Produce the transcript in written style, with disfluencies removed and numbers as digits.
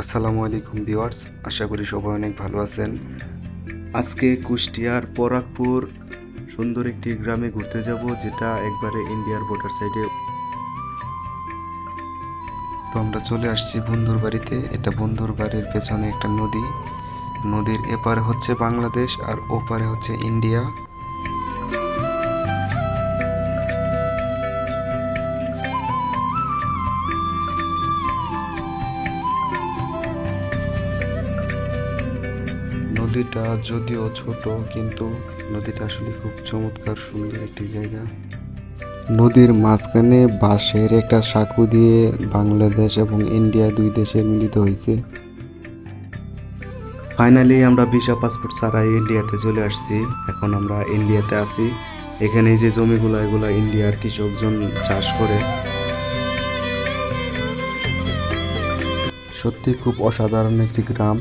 আসসালামু আলাইকুম ভিউয়ার্স, আশা করি সবাই অনেক ভালো আছেন। আজকে কুষ্টিয়ার পরাগপুর সুন্দর একটি গ্রামে ঘুরতে যাব, যেটা একবারে ইন্ডিয়ার বর্ডার সাইডে। তো আমরা চলে আসছি বন্ধুর বাড়িতে। এটা বন্ধুর বাড়ির পেছনে একটা নদী। নদীর এপারে হচ্ছে বাংলাদেশ আর ওপারে হচ্ছে ইন্ডিয়া। নদীটা যদিও ছোট, কিন্তু নদীটা আসলে খুব চমৎকার সুন্দর একটি জায়গা। নদীর মাঝখানে বাঁশের একটা সাঁকো দিয়ে বাংলাদেশ এবং ইন্ডিয়া দুই দেশের মিলিত হয়েছে। ফাইনালি আমরা ভিসা পাসপোর্ট ছাড়াই ইন্ডিয়াতে চলে আসছি। এখন আমরা ইন্ডিয়াতে আছি। এখানে যে জমিগুলো, এগুলো ইন্ডিয়ার কৃষকজন চাষ করে। সত্যি খুব অসাধারণ একটি গ্রাম।